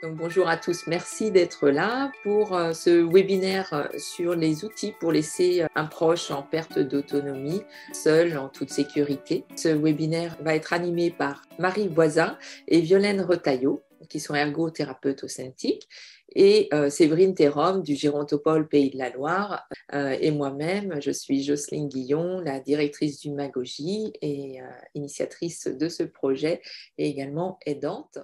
Donc, bonjour à tous, merci d'être là pour ce webinaire sur les outils pour laisser un proche en perte d'autonomie, seul en toute sécurité. Ce webinaire va être animé par Marie Voisin et Violaine Retailleau, qui sont ergothérapeutes au Cintiq, et Séverine Thérom du Gérontopole Pays de la Loire. Et moi-même, je suis Jocelyne Guillon, la directrice d'Umagogie et initiatrice de ce projet et également aidante.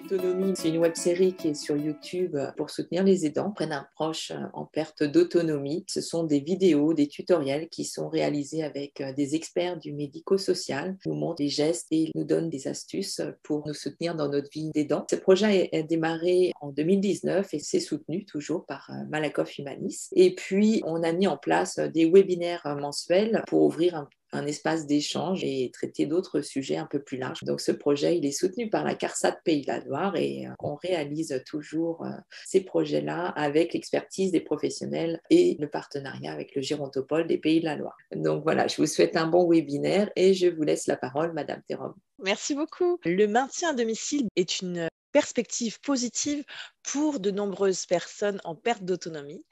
Autonomie, c'est une web-série qui est sur YouTube pour soutenir les aidants près d'un proche en perte d'autonomie. Ce sont des vidéos, des tutoriels qui sont réalisés avec des experts du médico-social, qui nous montrent des gestes et nous donnent des astuces pour nous soutenir dans notre vie d'aidant. Ce projet a démarré en 2019 et c'est soutenu toujours par Malakoff Humanis. Et puis, on a mis en place des webinaires mensuels pour ouvrir un espace d'échange et traiter d'autres sujets un peu plus larges. Donc ce projet, il est soutenu par la CARSAT Pays de la Loire et on réalise toujours ces projets-là avec l'expertise des professionnels et le partenariat avec le Gérontopole des Pays de la Loire. Donc voilà, je vous souhaite un bon webinaire et je vous laisse la parole, Madame Thérom. Merci beaucoup. Le maintien à domicile est une perspective positive pour de nombreuses personnes en perte d'autonomie.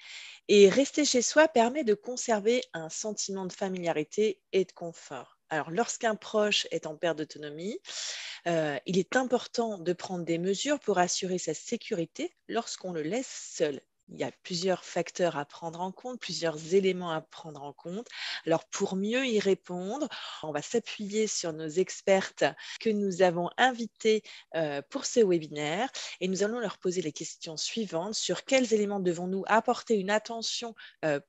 Et rester chez soi permet de conserver un sentiment de familiarité et de confort. Alors, lorsqu'un proche est en perte d'autonomie, il est important de prendre des mesures pour assurer sa sécurité lorsqu'on le laisse seul. Il y a plusieurs facteurs à prendre en compte, plusieurs éléments à prendre en compte. Alors, pour mieux y répondre, on va s'appuyer sur nos expertes que nous avons invitées pour ce webinaire et nous allons leur poser les questions suivantes. Sur quels éléments devons-nous apporter une attention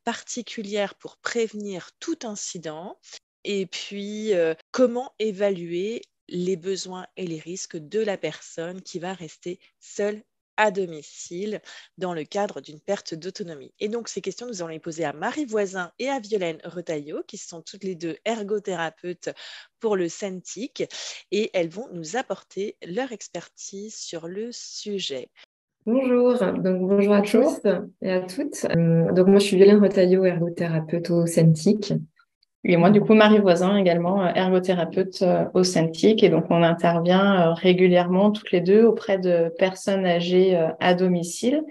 particulière pour prévenir tout incident? Et puis, comment évaluer les besoins et les risques de la personne qui va rester seule à domicile dans le cadre d'une perte d'autonomie. Et donc, ces questions, nous allons les poser à Marie Voisin et à Violaine Retailleau, qui sont toutes les deux ergothérapeutes pour le Cintiq, et elles vont nous apporter leur expertise sur le sujet. Bonjour, donc bonjour à tous et à toutes. Donc moi, je suis Violaine Retailleau, ergothérapeute au Cintiq. Et moi, du coup, Marie Voisin, également ergothérapeute au Cintiq. Et donc, on intervient régulièrement toutes les deux auprès de personnes âgées à domicile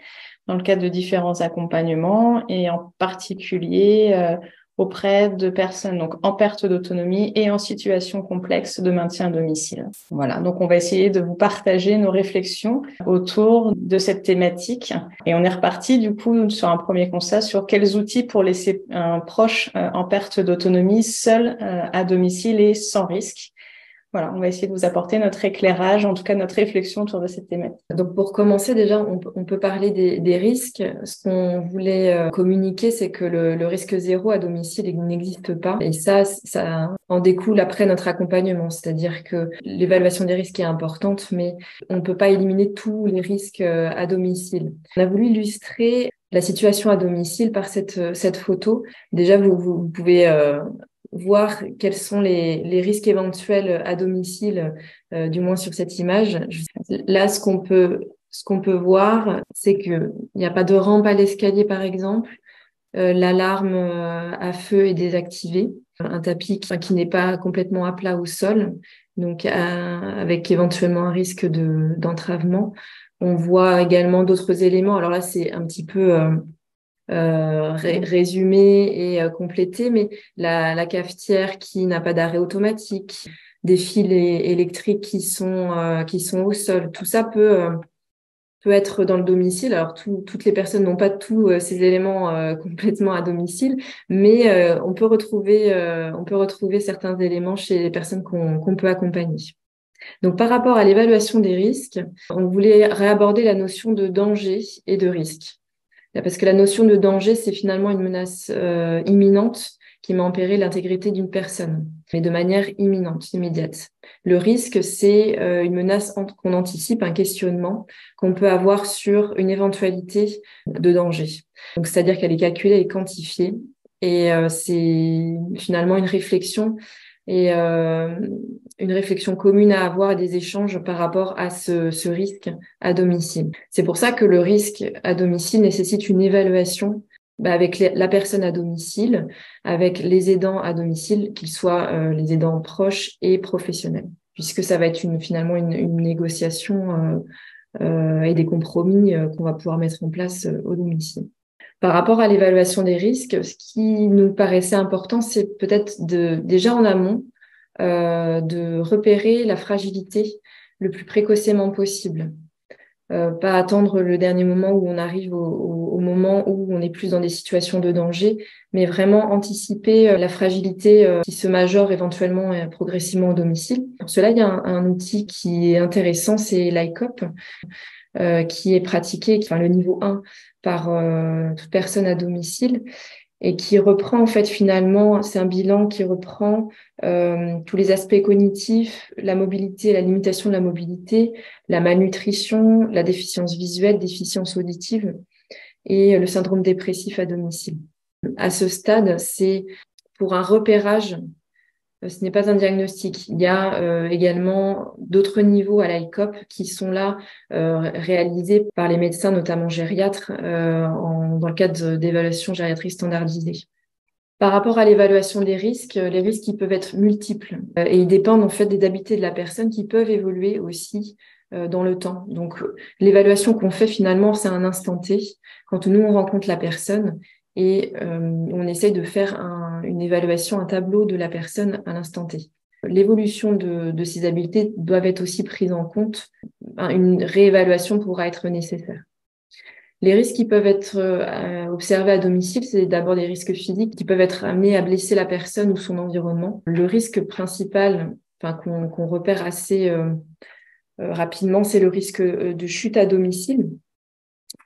dans le cadre de différents accompagnements et en particulier auprès de personnes donc en perte d'autonomie et en situation complexe de maintien à domicile. Voilà, donc on va essayer de vous partager nos réflexions autour de cette thématique. Et on est reparti du coup sur un premier constat sur quels outils pour laisser un proche en perte d'autonomie seul à domicile et sans risque. Voilà, on va essayer de vous apporter notre éclairage, en tout cas notre réflexion autour de cette thématique. Donc pour commencer, déjà, on peut parler des risques. Ce qu'on voulait communiquer, c'est que le risque zéro à domicile il n'existe pas. Et ça en découle après notre accompagnement. C'est-à-dire que l'évaluation des risques est importante, mais on ne peut pas éliminer tous les risques à domicile. On a voulu illustrer la situation à domicile par cette photo. Déjà, vous pouvez voir quels sont les risques éventuels à domicile, du moins sur cette image. Là, ce qu'on peut voir, c'est qu'il n'y a pas de rampe à l'escalier, par exemple. L'alarme à feu est désactivée. Un tapis qui n'est pas complètement à plat au sol, donc avec éventuellement un risque d'entravement. On voit également d'autres éléments. Alors là, c'est un petit peu résumé et complété, mais la cafetière qui n'a pas d'arrêt automatique, des fils électriques qui sont au sol, tout ça peut être dans le domicile. Alors toutes les personnes n'ont pas tous ces éléments complètement à domicile, mais on peut retrouver certains éléments chez les personnes qu'on peut accompagner. Donc par rapport à l'évaluation des risques, on voulait réaborder la notion de danger et de risque. Parce que la notion de danger, c'est finalement une menace imminente qui met en péril l'intégrité d'une personne, mais de manière imminente, immédiate. Le risque, c'est une menace qu'on anticipe, un questionnement qu'on peut avoir sur une éventualité de danger. Donc, c'est-à-dire qu'elle est calculée et quantifiée, et c'est finalement une réflexion et une réflexion commune à avoir et des échanges par rapport à ce risque à domicile. C'est pour ça que le risque à domicile nécessite une évaluation avec la personne à domicile, avec les aidants à domicile, qu'ils soient les aidants proches et professionnels. puisque ça va être finalement une négociation et des compromis qu'on va pouvoir mettre en place au domicile. Par rapport à l'évaluation des risques, ce qui nous paraissait important, c'est peut-être déjà en amont, de repérer la fragilité le plus précocement possible. Pas attendre le dernier moment où on arrive au moment où on est plus dans des situations de danger, mais vraiment anticiper la fragilité qui se majore éventuellement et progressivement au domicile. Pour cela, il y a un outil qui est intéressant, c'est l'ICOP, qui est pratiqué, enfin le niveau 1, par toute personne à domicile, et qui reprend en fait finalement, c'est un bilan qui reprend tous les aspects cognitifs, la mobilité, la limitation de la mobilité, la malnutrition, la déficience visuelle, déficience auditive et le syndrome dépressif à domicile. À ce stade, c'est pour un repérage, ce n'est pas un diagnostic. Il y a également d'autres niveaux à l'ICOP qui sont là réalisés par les médecins, notamment gériatres, dans le cadre d'évaluation gériatrique standardisée. Par rapport à l'évaluation des risques, les risques ils peuvent être multiples et ils dépendent en fait des habiletés de la personne qui peuvent évoluer aussi dans le temps. Donc l'évaluation qu'on fait finalement, c'est un instant T. Quand nous on rencontre la personne et on essaye de faire une évaluation, un tableau de la personne à l'instant T. L'évolution de ces habiletés doivent être aussi prises en compte. Une réévaluation pourra être nécessaire. Les risques qui peuvent être observés à domicile, c'est d'abord des risques physiques qui peuvent être amenés à blesser la personne ou son environnement. Le risque principal, qu'on repère assez rapidement, c'est le risque de chute à domicile,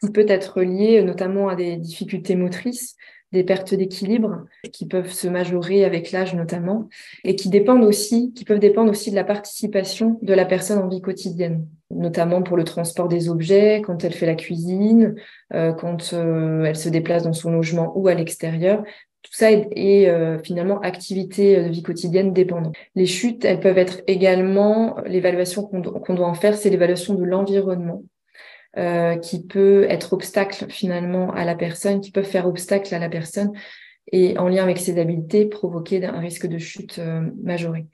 qui peut être lié notamment à des difficultés motrices, des pertes d'équilibre qui peuvent se majorer avec l'âge notamment, et qui peuvent dépendre aussi de la participation de la personne en vie quotidienne, notamment pour le transport des objets, quand elle fait la cuisine, quand elle se déplace dans son logement ou à l'extérieur. Tout ça est finalement activité de vie quotidienne dépendante. Les chutes, elles peuvent être également, l'évaluation qu'on doit en faire, c'est l'évaluation de l'environnement. Qui peut être obstacle finalement à la personne, qui peuvent faire obstacle à la personne et en lien avec ses habiletés provoquer un risque de chute majoré.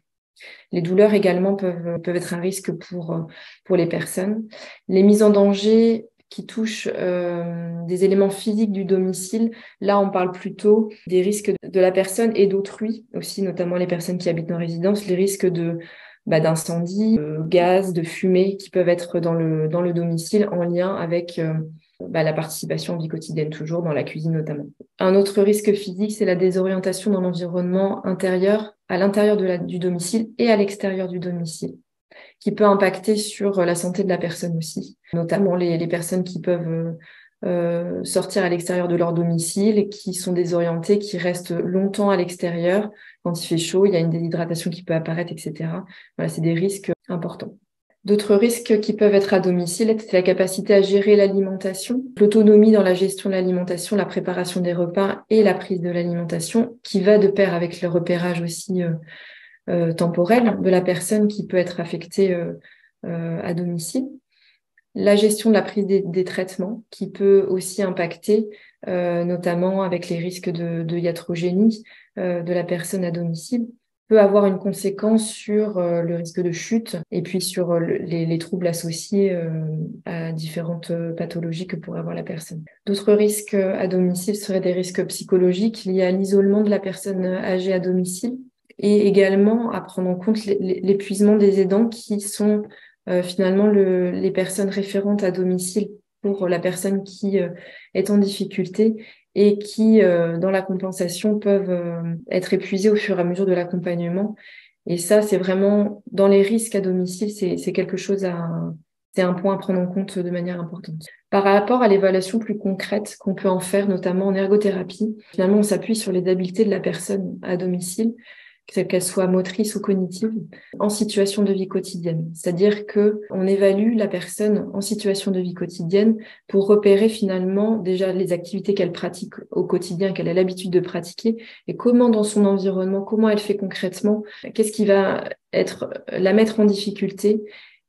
Les douleurs également peuvent être un risque pour les personnes. Les mises en danger qui touchent des éléments physiques du domicile, là on parle plutôt des risques de la personne et d'autrui aussi, notamment les personnes qui habitent en résidence, les risques d'incendie, gaz, de fumée qui peuvent être dans le domicile en lien avec la participation en vie quotidienne, toujours dans la cuisine notamment. Un autre risque physique, c'est la désorientation dans l'environnement intérieur, à l'intérieur du domicile et à l'extérieur du domicile, qui peut impacter sur la santé de la personne aussi, notamment les personnes qui peuvent sortir à l'extérieur de leur domicile, qui sont désorientées, qui restent longtemps à l'extérieur. Quand il fait chaud, il y a une déshydratation qui peut apparaître, etc. Voilà, c'est des risques importants. D'autres risques qui peuvent être à domicile, c'est la capacité à gérer l'alimentation, l'autonomie dans la gestion de l'alimentation, la préparation des repas et la prise de l'alimentation, qui va de pair avec le repérage aussi temporel de la personne qui peut être affectée à domicile. La gestion de la prise des traitements qui peut aussi impacter, notamment avec les risques de iatrogénie de la personne à domicile, peut avoir une conséquence sur le risque de chute et puis sur les troubles associés à différentes pathologies que pourrait avoir la personne. D'autres risques à domicile seraient des risques psychologiques liés à l'isolement de la personne âgée à domicile et également à prendre en compte l'épuisement des aidants qui sont finalement les personnes référentes à domicile pour la personne qui est en difficulté et qui, dans la compensation, peuvent être épuisées au fur et à mesure de l'accompagnement. Et ça, c'est vraiment, dans les risques à domicile, c'est quelque chose c'est un point à prendre en compte de manière importante. Par rapport à l'évaluation plus concrète qu'on peut en faire, notamment en ergothérapie, finalement, on s'appuie sur les habiletés de la personne à domicile, qu'elle soit motrice ou cognitive, en situation de vie quotidienne. C'est-à-dire qu'on évalue la personne en situation de vie quotidienne pour repérer finalement déjà les activités qu'elle pratique au quotidien, qu'elle a l'habitude de pratiquer, et comment dans son environnement, comment elle fait concrètement, qu'est-ce qui va la mettre en difficulté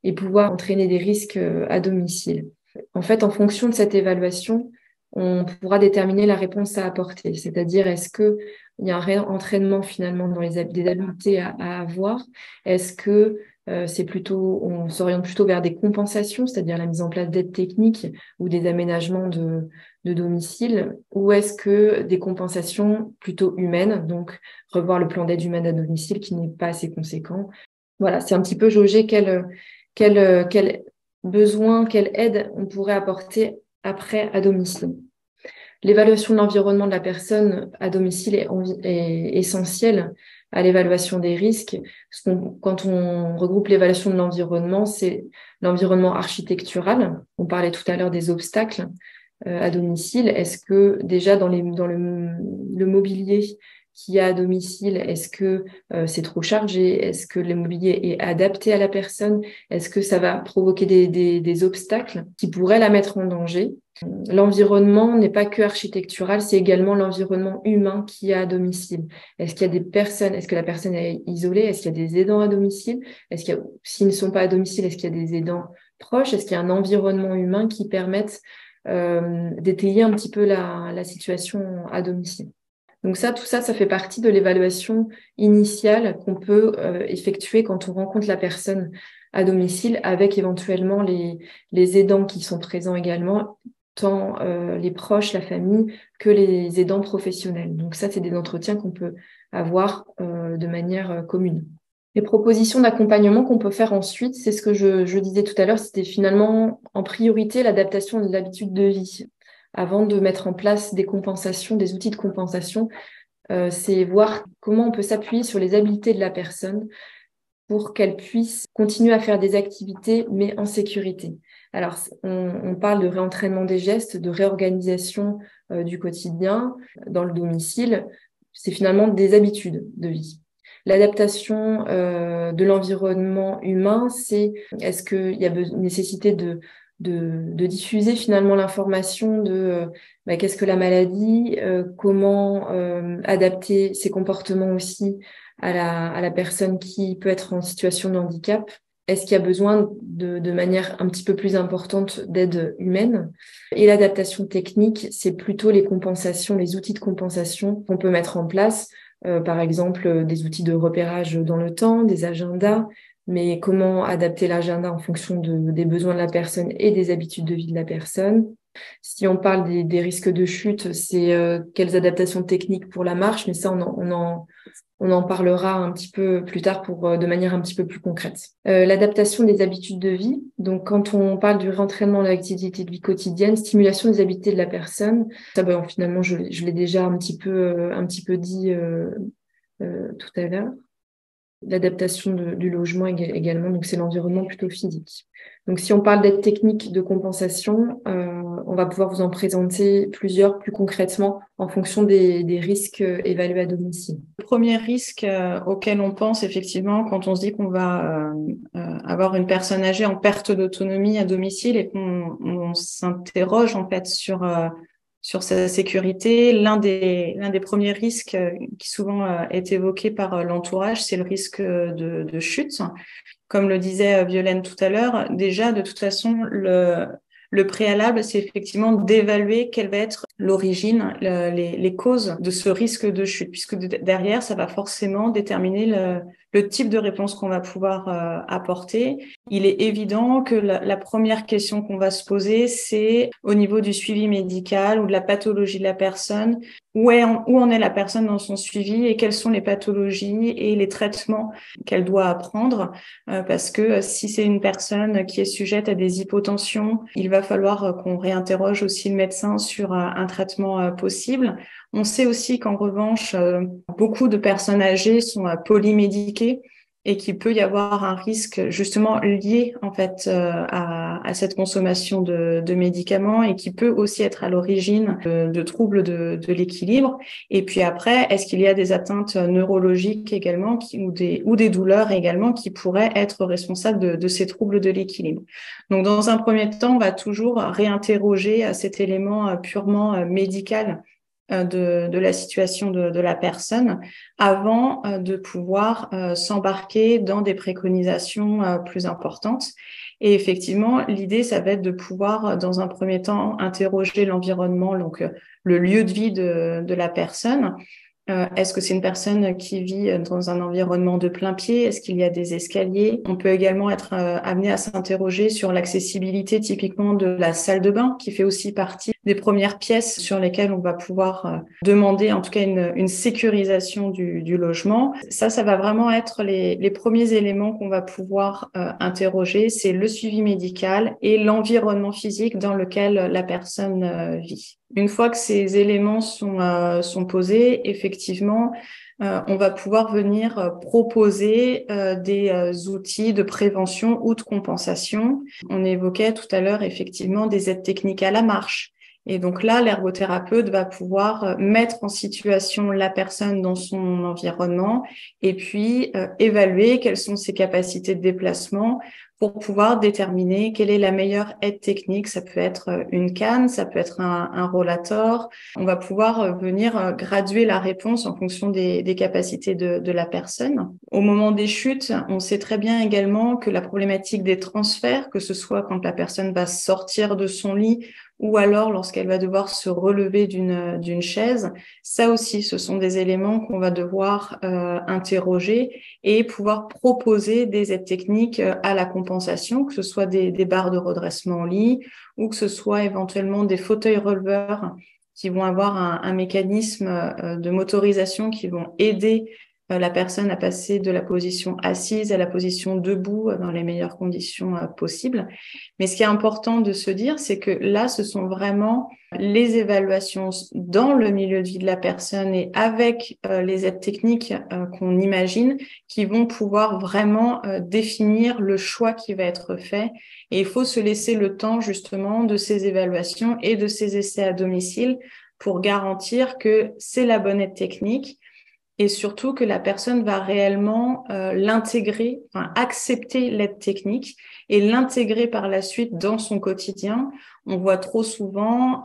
et pouvoir entraîner des risques à domicile. En fait, en fonction de cette évaluation, on pourra déterminer la réponse à apporter. C'est-à-dire, est-ce qu'il y a un réel entraînement finalement dans des habiletés à avoir? Est-ce que on s'oriente plutôt vers des compensations, c'est-à-dire la mise en place d'aides techniques ou des aménagements de domicile, ou est-ce que des compensations plutôt humaines, donc revoir le plan d'aide humaine à domicile qui n'est pas assez conséquent. Voilà, c'est un petit peu jauger quel besoin, quelle aide on pourrait apporter après à domicile. L'évaluation de l'environnement de la personne à domicile est essentielle à l'évaluation des risques. Quand on regroupe l'évaluation de l'environnement, c'est l'environnement architectural. On parlait tout à l'heure des obstacles à domicile. Est-ce que déjà dans le mobilier qu'il y a à domicile, est-ce que c'est trop chargé? Est-ce que le mobilier est adapté à la personne? Est-ce que ça va provoquer des obstacles qui pourraient la mettre en danger? L'environnement n'est pas que architectural, c'est également l'environnement humain qu'il y a à domicile. Est-ce qu'il y a des personnes, est-ce que la personne est isolée? Est-ce qu'il y a des aidants à domicile? S'ils ne sont pas à domicile, est-ce qu'il y a des aidants proches? Est-ce qu'il y a un environnement humain qui permette d'étayer un petit peu la situation à domicile? Donc tout ça fait partie de l'évaluation initiale qu'on peut effectuer quand on rencontre la personne à domicile, avec éventuellement les aidants qui sont présents également, tant les proches, la famille, que les aidants professionnels. Donc ça, c'est des entretiens qu'on peut avoir de manière commune. Les propositions d'accompagnement qu'on peut faire ensuite, c'est ce que je disais tout à l'heure, c'était finalement en priorité l'adaptation de l'habitude de vie. Avant de mettre en place des compensations, des outils de compensation, c'est voir comment on peut s'appuyer sur les habiletés de la personne pour qu'elle puisse continuer à faire des activités, mais en sécurité. Alors, on parle de réentraînement des gestes, de réorganisation du quotidien dans le domicile. C'est finalement des habitudes de vie. L'adaptation de l'environnement humain, c'est est-ce qu'il y a nécessité de diffuser finalement l'information de qu'est-ce que la maladie, comment adapter ses comportements aussi à la personne qui peut être en situation de handicap. Est-ce qu'il y a besoin de manière un petit peu plus importante d'aide humaine? Et l'adaptation technique, c'est plutôt les compensations, les outils de compensation qu'on peut mettre en place, par exemple des outils de repérage dans le temps, des agendas, mais comment adapter l'agenda en fonction des besoins de la personne et des habitudes de vie de la personne. Si on parle des risques de chute, c'est quelles adaptations techniques pour la marche, mais ça, on en parlera un petit peu plus tard de manière un petit peu plus concrète. L'adaptation des habitudes de vie. Donc, quand on parle du réentraînement de l'activité de vie quotidienne, stimulation des habitudes de la personne. Ça, finalement, je l'ai déjà un petit peu dit tout à l'heure. L'adaptation du logement également, donc c'est l'environnement plutôt physique. Donc si on parle d'aide technique de compensation, on va pouvoir vous en présenter plusieurs plus concrètement en fonction des risques évalués à domicile. Le premier risque auquel on pense effectivement quand on se dit qu'on va avoir une personne âgée en perte d'autonomie à domicile et qu'on s'interroge en fait sur sa sécurité, l'un des premiers risques qui souvent est évoqué par l'entourage, c'est le risque de chute. Comme le disait Violaine tout à l'heure, déjà, de toute façon, le préalable, c'est effectivement d'évaluer quelle va être l'origine, les causes de ce risque de chute, puisque derrière, ça va forcément déterminer le type de réponse qu'on va pouvoir apporter. Il est évident que la première question qu'on va se poser, c'est au niveau du suivi médical ou de la pathologie de la personne, où en est la personne dans son suivi et quelles sont les pathologies et les traitements qu'elle doit prendre, parce que si c'est une personne qui est sujette à des hypotensions, il va falloir qu'on réinterroge aussi le médecin sur un traitement possible. On sait aussi qu'en revanche, beaucoup de personnes âgées sont polymédiquées et qu'il peut y avoir un risque justement lié en fait à cette consommation de médicaments et qui peut aussi être à l'origine de troubles de l'équilibre. Et puis après, est-ce qu'il y a des atteintes neurologiques également ou des douleurs également qui pourraient être responsables de ces troubles de l'équilibre. Donc dans un premier temps, on va toujours réinterroger cet élément purement médical de la situation de la personne avant de pouvoir s'embarquer dans des préconisations plus importantes. Et effectivement, l'idée, ça va être de pouvoir, dans un premier temps, interroger l'environnement, donc le lieu de vie de la personne, Est-ce que c'est une personne qui vit dans un environnement de plein pied? Est-ce qu'il y a des escaliers? On peut également être amené à s'interroger sur l'accessibilité typiquement de la salle de bain, qui fait aussi partie des premières pièces sur lesquelles on va pouvoir demander en tout cas une sécurisation du logement. Ça va vraiment être les premiers éléments qu'on va pouvoir interroger. C'est le suivi médical et l'environnement physique dans lequel la personne vit. Une fois que ces éléments sont posés, effectivement, on va pouvoir venir proposer des outils de prévention ou de compensation. On évoquait tout à l'heure effectivement des aides techniques à la marche. Et donc là, l'ergothérapeute va pouvoir mettre en situation la personne dans son environnement et puis évaluer quelles sont ses capacités de déplacement pour pouvoir déterminer quelle est la meilleure aide technique. Ça peut être une canne, ça peut être un rollator. On va pouvoir venir graduer la réponse en fonction des capacités de la personne. Au moment des chutes, on sait très bien également que la problématique des transferts, que ce soit quand la personne va sortir de son lit ou alors lorsqu'elle va devoir se relever d'une chaise, ça aussi, ce sont des éléments qu'on va devoir interroger et pouvoir proposer des aides techniques à la compensation, que ce soit des barres de redressement en lit ou que ce soit éventuellement des fauteuils releveurs qui vont avoir un mécanisme de motorisation qui vont aider la personne à passer de la position assise à la position debout dans les meilleures conditions possibles. Mais ce qui est important de se dire, c'est que là, ce sont vraiment les évaluations dans le milieu de vie de la personne et avec les aides techniques qu'on imagine qui vont pouvoir vraiment définir le choix qui va être fait. Et il faut se laisser le temps justement de ces évaluations et de ces essais à domicile pour garantir que c'est la bonne aide technique et surtout que la personne va réellement l'intégrer, enfin, accepter l'aide technique et l'intégrer par la suite dans son quotidien. On voit trop souvent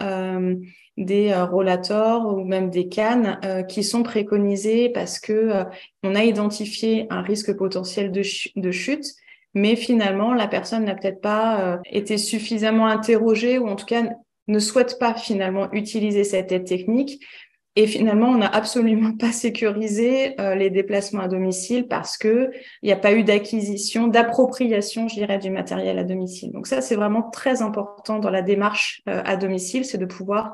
des rollators ou même des cannes qui sont préconisés parce que on a identifié un risque potentiel de chute, mais finalement la personne n'a peut-être pas été suffisamment interrogée ou en tout cas ne souhaite pas finalement utiliser cette aide technique. Et finalement, on n'a absolument pas sécurisé les déplacements à domicile parce que il n'y a pas eu d'acquisition, d'appropriation, je dirais, du matériel à domicile. Donc ça, c'est vraiment très important dans la démarche à domicile, c'est de pouvoir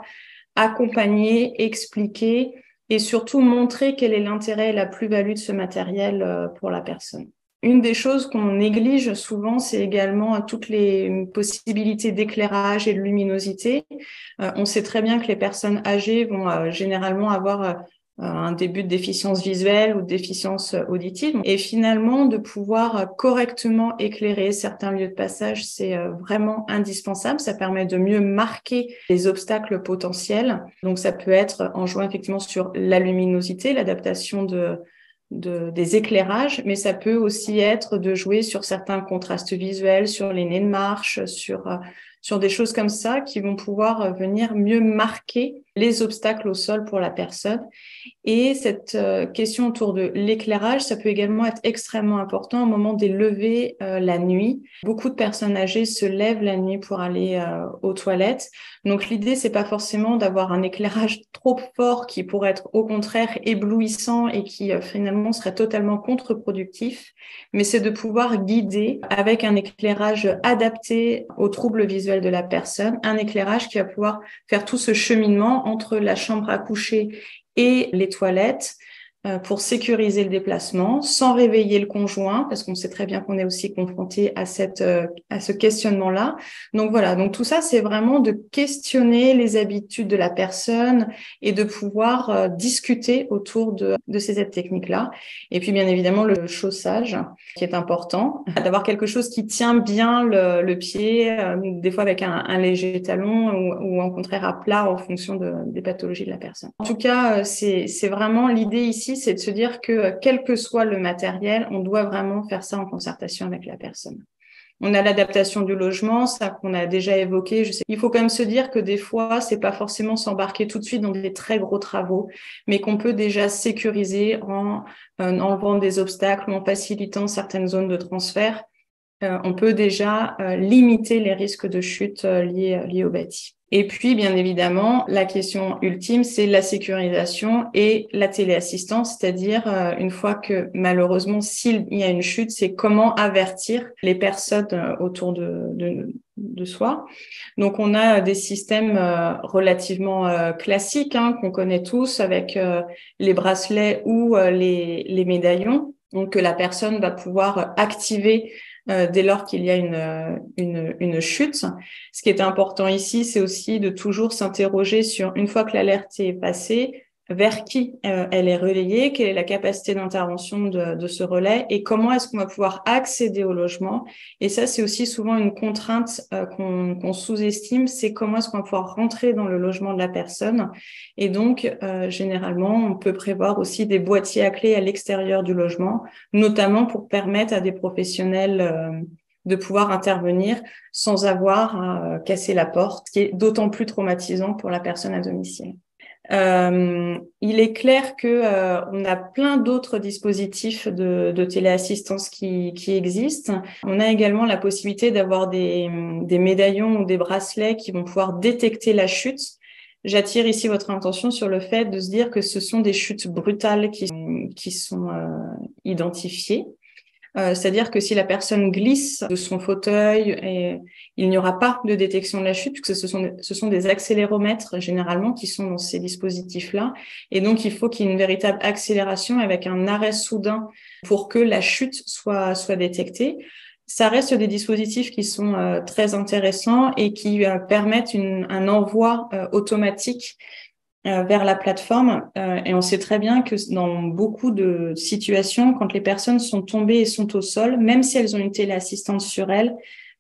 accompagner, expliquer et surtout montrer quel est l'intérêt et la plus-value de ce matériel pour la personne. Une des choses qu'on néglige souvent, c'est également toutes les possibilités d'éclairage et de luminosité. On sait très bien que les personnes âgées vont généralement avoir un début de déficience visuelle ou de déficience auditive. Et finalement, de pouvoir correctement éclairer certains lieux de passage, c'est vraiment indispensable. Ça permet de mieux marquer les obstacles potentiels. Donc, ça peut être en jouant effectivement sur la luminosité, l'adaptation des éclairages, mais ça peut aussi être de jouer sur certains contrastes visuels, sur les nez de marche, sur des choses comme ça qui vont pouvoir venir mieux marquer les obstacles au sol pour la personne. Et cette question autour de l'éclairage, ça peut également être extrêmement important au moment des levées la nuit. Beaucoup de personnes âgées se lèvent la nuit pour aller aux toilettes. Donc l'idée, c'est pas forcément d'avoir un éclairage trop fort qui pourrait être au contraire éblouissant et qui finalement serait totalement contre-productif, mais c'est de pouvoir guider avec un éclairage adapté aux troubles visuels de la personne, un éclairage qui va pouvoir faire tout ce cheminement entre la chambre à coucher et les toilettes pour sécuriser le déplacement sans réveiller le conjoint, parce qu'on sait très bien qu'on est aussi confronté à ce questionnement-là. Donc voilà, donc tout ça, c'est vraiment de questionner les habitudes de la personne et de pouvoir discuter autour de ces aides techniques-là. Et puis bien évidemment, le chaussage, qui est important, d'avoir quelque chose qui tient bien le pied, des fois avec un léger talon ou au contraire à plat en fonction des pathologies de la personne. En tout cas, c'est vraiment l'idée ici, c'est de se dire que quel que soit le matériel, on doit vraiment faire ça en concertation avec la personne. On a l'adaptation du logement, ça qu'on a déjà évoqué. Je sais, il faut quand même se dire que des fois, c'est pas forcément s'embarquer tout de suite dans des très gros travaux, mais qu'on peut déjà sécuriser en enlevant des obstacles ou en facilitant certaines zones de transfert. On peut déjà limiter les risques de chute liés au bâti. Et puis, bien évidemment, la question ultime, c'est la sécurisation et la téléassistance, c'est-à-dire une fois que malheureusement, s'il y a une chute, c'est comment avertir les personnes autour de soi. Donc, on a des systèmes relativement classiques qu'on connaît tous avec les bracelets ou les médaillons, donc que la personne va pouvoir activer dès lors qu'il y a une chute. Ce qui est important ici, c'est aussi de toujours s'interroger sur, une fois que l'alerte est passée, vers qui elle est relayée, quelle est la capacité d'intervention de ce relais et comment est-ce qu'on va pouvoir accéder au logement. Et ça, c'est aussi souvent une contrainte qu'on sous-estime, c'est comment est-ce qu'on va pouvoir rentrer dans le logement de la personne. Et donc, généralement, on peut prévoir aussi des boîtiers à clés à l'extérieur du logement, notamment pour permettre à des professionnels de pouvoir intervenir sans avoir à casser la porte, ce qui est d'autant plus traumatisant pour la personne à domicile. Il est clair que on a plein d'autres dispositifs de téléassistance qui existent. On a également la possibilité d'avoir des médaillons ou des bracelets qui vont pouvoir détecter la chute. J'attire ici votre attention sur le fait de se dire que ce sont des chutes brutales qui sont identifiées. C'est-à-dire que si la personne glisse de son fauteuil, il n'y aura pas de détection de la chute, puisque ce sont des accéléromètres généralement qui sont dans ces dispositifs-là. Et donc, il faut qu'il y ait une véritable accélération avec un arrêt soudain pour que la chute soit détectée. Ça reste des dispositifs qui sont très intéressants et qui permettent un envoi automatique vers la plateforme. Et on sait très bien que dans beaucoup de situations, quand les personnes sont tombées et sont au sol, même si elles ont une téléassistance sur elles,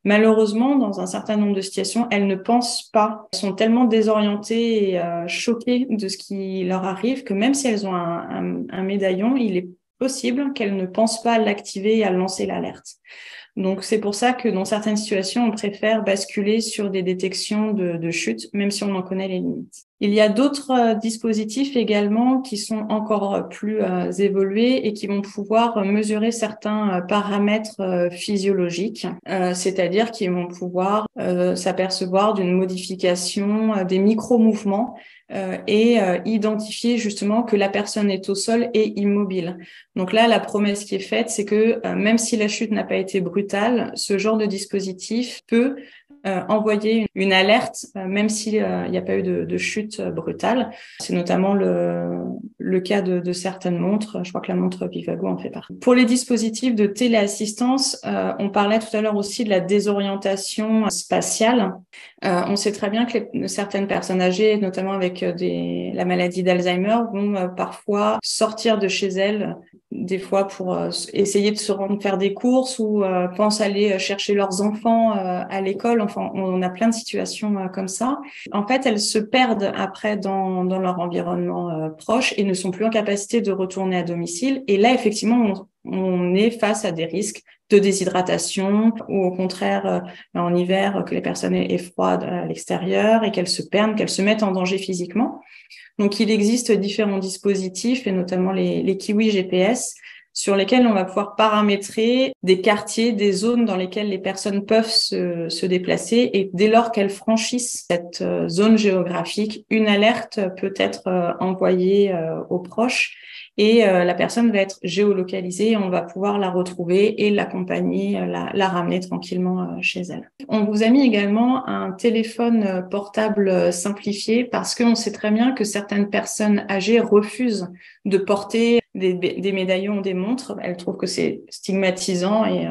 malheureusement, dans un certain nombre de situations, elles ne pensent pas. Elles sont tellement désorientées et choquées de ce qui leur arrive que même si elles ont un médaillon, il est possible qu'elles ne pensent pas à l'activer et à lancer l'alerte. Donc, c'est pour ça que dans certaines situations, on préfère basculer sur des détections de chute, même si on en connaît les limites. Il y a d'autres dispositifs également qui sont encore plus évolués et qui vont pouvoir mesurer certains paramètres physiologiques, c'est-à-dire qu'ils vont pouvoir s'apercevoir d'une modification des micro-mouvements et identifier justement que la personne est au sol et immobile. Donc là, la promesse qui est faite, c'est que même si la chute n'a pas été brutale, ce genre de dispositif peut envoyer une alerte, même s'il n'y a pas eu de chute brutale. C'est notamment le cas de certaines montres. Je crois que la montre Vivago en fait partie. Pour les dispositifs de téléassistance, on parlait tout à l'heure aussi de la désorientation spatiale. On sait très bien que certaines personnes âgées, notamment avec la maladie d'Alzheimer, vont parfois sortir de chez elles, des fois pour essayer de se rendre faire des courses ou pensent aller chercher leurs enfants à l'école. Enfin, on a plein de situations comme ça. En fait, elles se perdent après dans leur environnement proche et ne sont plus en capacité de retourner à domicile. Et là, effectivement, on est face à des risques de déshydratation ou au contraire en hiver que les personnes aient froid à l'extérieur et qu'elles se perdent, qu'elles se mettent en danger physiquement. Donc il existe différents dispositifs et notamment les Kiwi GPS sur lesquels on va pouvoir paramétrer des quartiers, des zones dans lesquelles les personnes peuvent se déplacer et dès lors qu'elles franchissent cette zone géographique, une alerte peut être envoyée aux proches. Et la personne va être géolocalisée, on va pouvoir la retrouver et l'accompagner, la ramener tranquillement chez elle. On vous a mis également un téléphone portable simplifié parce qu'on sait très bien que certaines personnes âgées refusent de porter des médaillons ou des montres. Elles trouvent que c'est stigmatisant et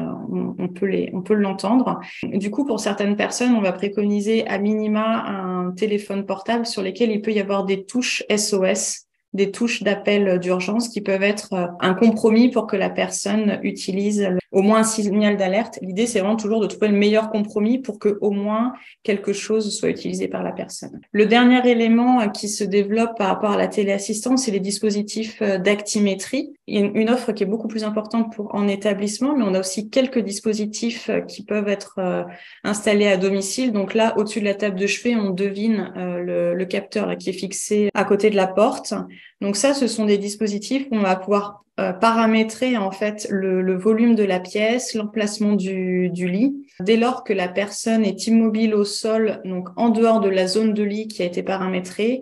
on peut l'entendre. Du coup, pour certaines personnes, on va préconiser à minima un téléphone portable sur lesquels il peut y avoir des touches SOS, des touches d'appel d'urgence qui peuvent être un compromis pour que la personne utilise au moins un signal d'alerte. L'idée, c'est vraiment toujours de trouver le meilleur compromis pour que au moins quelque chose soit utilisé par la personne. Le dernier élément qui se développe par rapport à la téléassistance, c'est les dispositifs d'actimétrie. Il y a une offre qui est beaucoup plus importante en établissement, mais on a aussi quelques dispositifs qui peuvent être installés à domicile. Donc là, au-dessus de la table de chevet, on devine le capteur là, qui est fixé à côté de la porte. Donc ça, ce sont des dispositifs où on va pouvoir paramétrer en fait le volume de la pièce, l'emplacement du lit. Dès lors que la personne est immobile au sol, donc en dehors de la zone de lit qui a été paramétrée,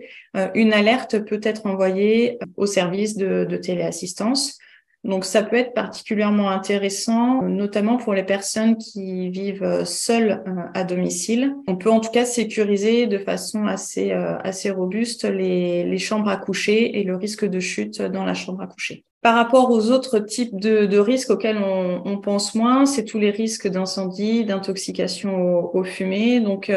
une alerte peut être envoyée au service de téléassistance. Donc, ça peut être particulièrement intéressant, notamment pour les personnes qui vivent seules à domicile. On peut en tout cas sécuriser de façon assez robuste les chambres à coucher et le risque de chute dans la chambre à coucher. Par rapport aux autres types de risques auxquels on pense moins, c'est tous les risques d'incendie, d'intoxication aux fumées. Donc,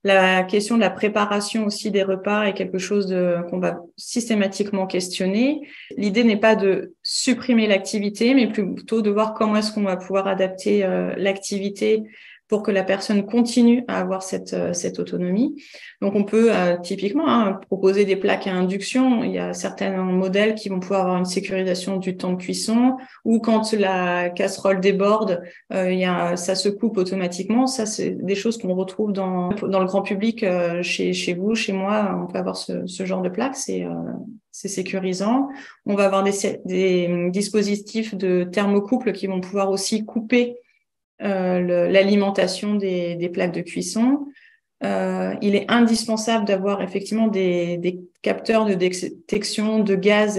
la question de la préparation aussi des repas est quelque chose qu'on va systématiquement questionner. L'idée n'est pas de supprimer l'activité, mais plutôt de voir comment est-ce qu'on va pouvoir adapter l'activité pour que la personne continue à avoir cette autonomie. Donc, on peut typiquement proposer des plaques à induction. Il y a certains modèles qui vont pouvoir avoir une sécurisation du temps de cuisson, ou quand la casserole déborde, ça se coupe automatiquement. Ça, c'est des choses qu'on retrouve dans le grand public, chez vous, chez moi. On peut avoir ce genre de plaques. C'est sécurisant. On va avoir des dispositifs de thermocouple qui vont pouvoir aussi couper l'alimentation des plaques de cuisson. Il est indispensable d'avoir effectivement des capteurs de détection de gaz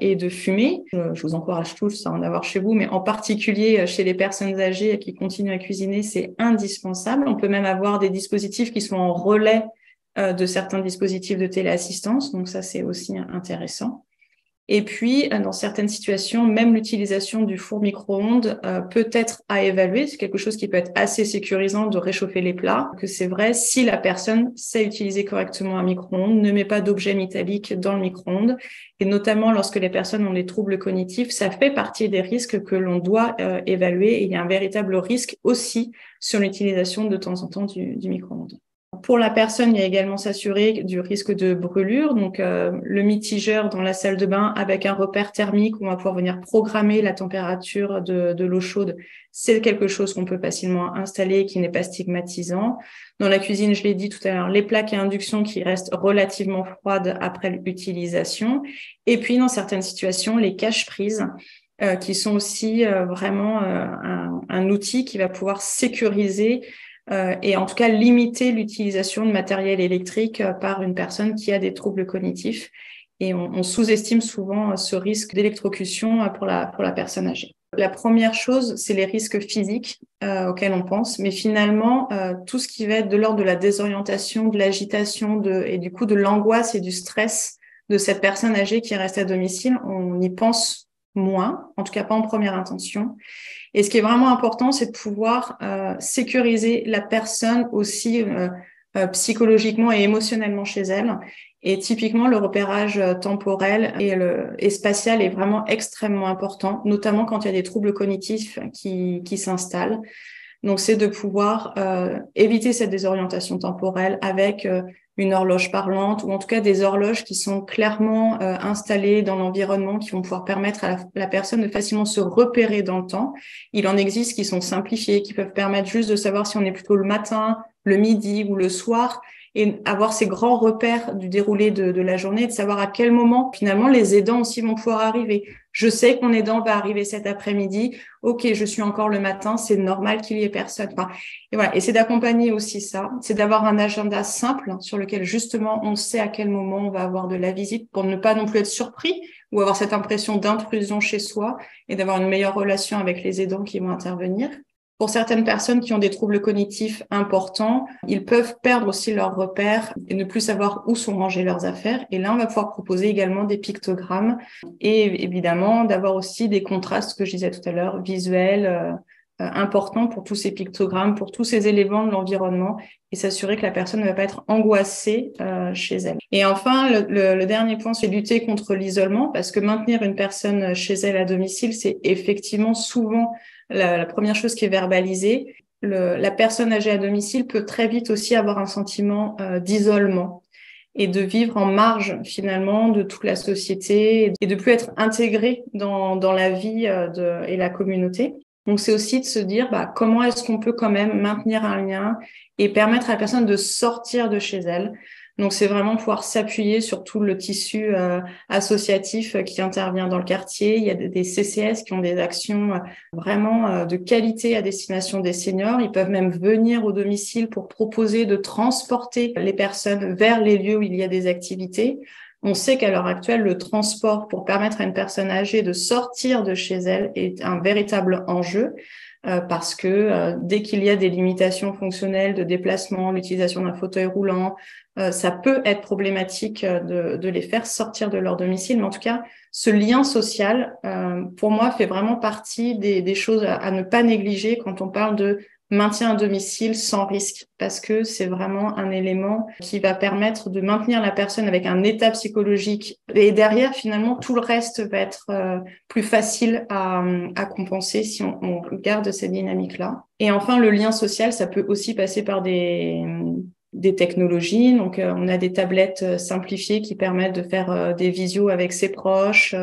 et de fumée. Je vous encourage tous à en avoir chez vous, mais en particulier chez les personnes âgées qui continuent à cuisiner, c'est indispensable. On peut même avoir des dispositifs qui sont en relais de certains dispositifs de téléassistance, donc ça c'est aussi intéressant. Et puis, dans certaines situations, même l'utilisation du four micro-ondes peut être à évaluer. C'est quelque chose qui peut être assez sécurisant de réchauffer les plats, que c'est vrai si la personne sait utiliser correctement un micro-ondes, ne met pas d'objets métalliques dans le micro-ondes. Et notamment lorsque les personnes ont des troubles cognitifs, ça fait partie des risques que l'on doit évaluer. Et il y a un véritable risque aussi sur l'utilisation de temps en temps du micro-ondes. Pour la personne, il y a également s'assurer du risque de brûlure. Donc, le mitigeur dans la salle de bain avec un repère thermique où on va pouvoir venir programmer la température de l'eau chaude, c'est quelque chose qu'on peut facilement installer et qui n'est pas stigmatisant. Dans la cuisine, je l'ai dit tout à l'heure, les plaques à induction qui restent relativement froides après l'utilisation. Et puis, dans certaines situations, les cache-prises qui sont aussi vraiment un outil qui va pouvoir sécuriser et en tout cas limiter l'utilisation de matériel électrique par une personne qui a des troubles cognitifs. Et on sous-estime souvent ce risque d'électrocution pour la personne âgée. La première chose, c'est les risques physiques auxquels on pense, mais finalement, tout ce qui va être de l'ordre de la désorientation, de l'agitation et du coup de l'angoisse et du stress de cette personne âgée qui reste à domicile, on y pense moins, en tout cas pas en première intention. Et ce qui est vraiment important, c'est de pouvoir sécuriser la personne aussi psychologiquement et émotionnellement chez elle. Et typiquement, le repérage temporel et spatial est vraiment extrêmement important, notamment quand il y a des troubles cognitifs qui s'installent. Donc, c'est de pouvoir éviter cette désorientation temporelle avec une horloge parlante ou en tout cas des horloges qui sont clairement installées dans l'environnement, qui vont pouvoir permettre à la personne de facilement se repérer dans le temps. Il en existe qui sont simplifiées, qui peuvent permettre juste de savoir si on est plutôt le matin, le midi ou le soir, et avoir ces grands repères du déroulé de la journée, de savoir à quel moment finalement les aidants aussi vont pouvoir arriver. Je sais que mon aidant va arriver cet après-midi. Ok, je suis encore le matin, c'est normal qu'il y ait personne. Enfin, et voilà. Et c'est d'accompagner aussi ça, c'est d'avoir un agenda simple sur lequel justement on sait à quel moment on va avoir de la visite pour ne pas non plus être surpris ou avoir cette impression d'intrusion chez soi et d'avoir une meilleure relation avec les aidants qui vont intervenir. Pour certaines personnes qui ont des troubles cognitifs importants, ils peuvent perdre aussi leurs repères et ne plus savoir où sont rangées leurs affaires. Et là, on va pouvoir proposer également des pictogrammes et évidemment d'avoir aussi des contrastes, que je disais tout à l'heure, visuels, importants pour tous ces pictogrammes, pour tous ces éléments de l'environnement et s'assurer que la personne ne va pas être angoissée chez elle. Et enfin, le dernier point, c'est lutter contre l'isolement parce que maintenir une personne chez elle à domicile, c'est effectivement souvent la première chose qui est verbalisée. La personne âgée à domicile peut très vite aussi avoir un sentiment d'isolement et de vivre en marge finalement de toute la société et de plus être intégrée dans la vie et la communauté. Donc, c'est aussi de se dire comment est-ce qu'on peut quand même maintenir un lien et permettre à la personne de sortir de chez elle. Donc, c'est vraiment pouvoir s'appuyer sur tout le tissu associatif qui intervient dans le quartier. Il y a des CCS qui ont des actions vraiment de qualité à destination des seniors. Ils peuvent même venir au domicile pour proposer de transporter les personnes vers les lieux où il y a des activités. On sait qu'à l'heure actuelle, le transport pour permettre à une personne âgée de sortir de chez elle est un véritable enjeu. Parce que dès qu'il y a des limitations fonctionnelles de déplacement, l'utilisation d'un fauteuil roulant, ça peut être problématique de les faire sortir de leur domicile. Mais en tout cas, ce lien social, pour moi, fait vraiment partie des choses à ne pas négliger quand on parle de maintien à domicile sans risque, parce que c'est vraiment un élément qui va permettre de maintenir la personne avec un état psychologique. Et derrière, finalement, tout le reste va être plus facile à compenser si on garde cette dynamique-là. Et enfin, le lien social, ça peut aussi passer par des technologies. Donc, on a des tablettes simplifiées qui permettent de faire des visios avec ses proches,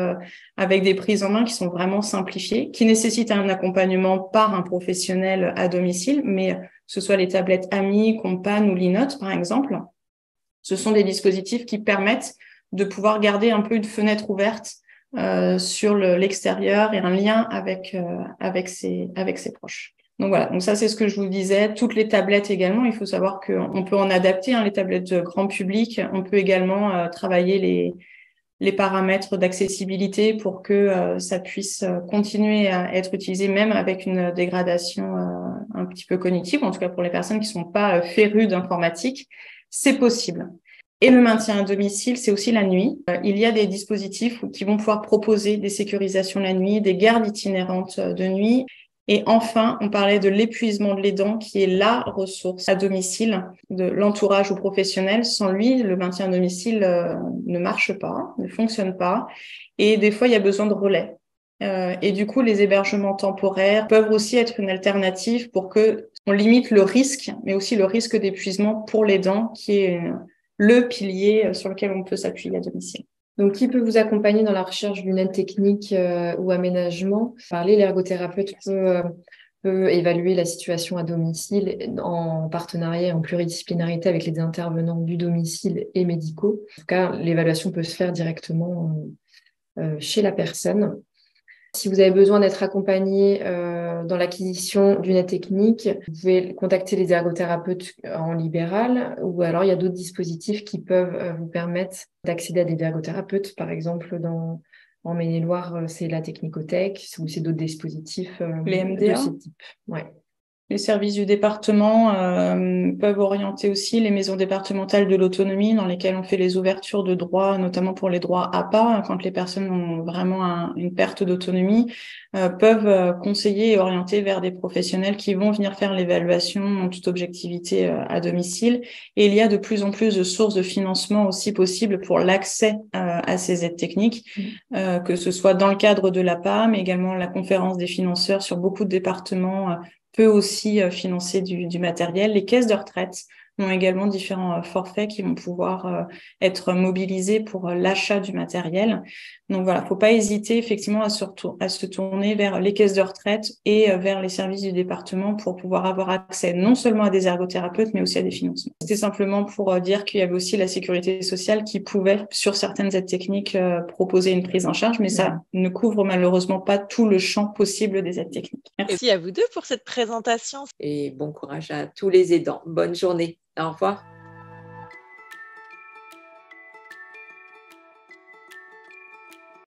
avec des prises en main qui sont vraiment simplifiées, qui nécessitent un accompagnement par un professionnel à domicile, mais que ce soit les tablettes Ami, Compan ou Linote, par exemple, ce sont des dispositifs qui permettent de pouvoir garder un peu une fenêtre ouverte sur l'extérieur et un lien avec ses proches. Donc voilà, donc ça c'est ce que je vous disais. Toutes les tablettes également, il faut savoir qu'on peut en adapter, les tablettes grand public. On peut également travailler les paramètres d'accessibilité pour que ça puisse continuer à être utilisé même avec une dégradation un petit peu cognitive, en tout cas pour les personnes qui sont pas férues d'informatique, c'est possible. Et le maintien à domicile, c'est aussi la nuit. Il y a des dispositifs qui vont pouvoir proposer des sécurisations la nuit, des gardes itinérantes de nuit. Et enfin, on parlait de l'épuisement de l'aidant qui est la ressource à domicile de l'entourage ou professionnel. Sans lui, le maintien à domicile ne marche pas, ne fonctionne pas. Et des fois, il y a besoin de relais. Et du coup, les hébergements temporaires peuvent aussi être une alternative pour que on limite le risque, mais aussi le risque d'épuisement pour l'aidant qui est le pilier sur lequel on peut s'appuyer à domicile. Donc, qui peut vous accompagner dans la recherche d'une aide technique ou aménagement? L'ergothérapeute peut évaluer la situation à domicile en partenariat et en pluridisciplinarité avec les intervenants du domicile et médicaux. En tout cas, l'évaluation peut se faire directement chez la personne. Si vous avez besoin d'être accompagné dans l'acquisition d'une aide technique, vous pouvez contacter les ergothérapeutes en libéral, ou alors il y a d'autres dispositifs qui peuvent vous permettre d'accéder à des ergothérapeutes. Par exemple, en Maine-et-Loire, c'est la Technicothèque, ou c'est d'autres dispositifs les MDA. de ce type. Ouais. Les services du département peuvent orienter aussi les maisons départementales de l'autonomie dans lesquelles on fait les ouvertures de droits, notamment pour les droits APA, quand les personnes ont vraiment une perte d'autonomie, peuvent conseiller et orienter vers des professionnels qui vont venir faire l'évaluation en toute objectivité à domicile. Et il y a de plus en plus de sources de financement aussi possibles pour l'accès à ces aides techniques, que ce soit dans le cadre de l'APA, mais également la conférence des financeurs sur beaucoup de départements peut aussi financer du matériel. Les caisses de retraite ont également différents forfaits qui vont pouvoir être mobilisés pour l'achat du matériel. Donc voilà, faut pas hésiter effectivement à se tourner vers les caisses de retraite et vers les services du département pour pouvoir avoir accès non seulement à des ergothérapeutes, mais aussi à des financements. C'était simplement pour dire qu'il y avait aussi la sécurité sociale qui pouvait, sur certaines aides techniques, proposer une prise en charge, mais ça ne couvre malheureusement pas tout le champ possible des aides techniques. Merci à vous deux pour cette présentation. Et bon courage à tous les aidants. Bonne journée. Au revoir.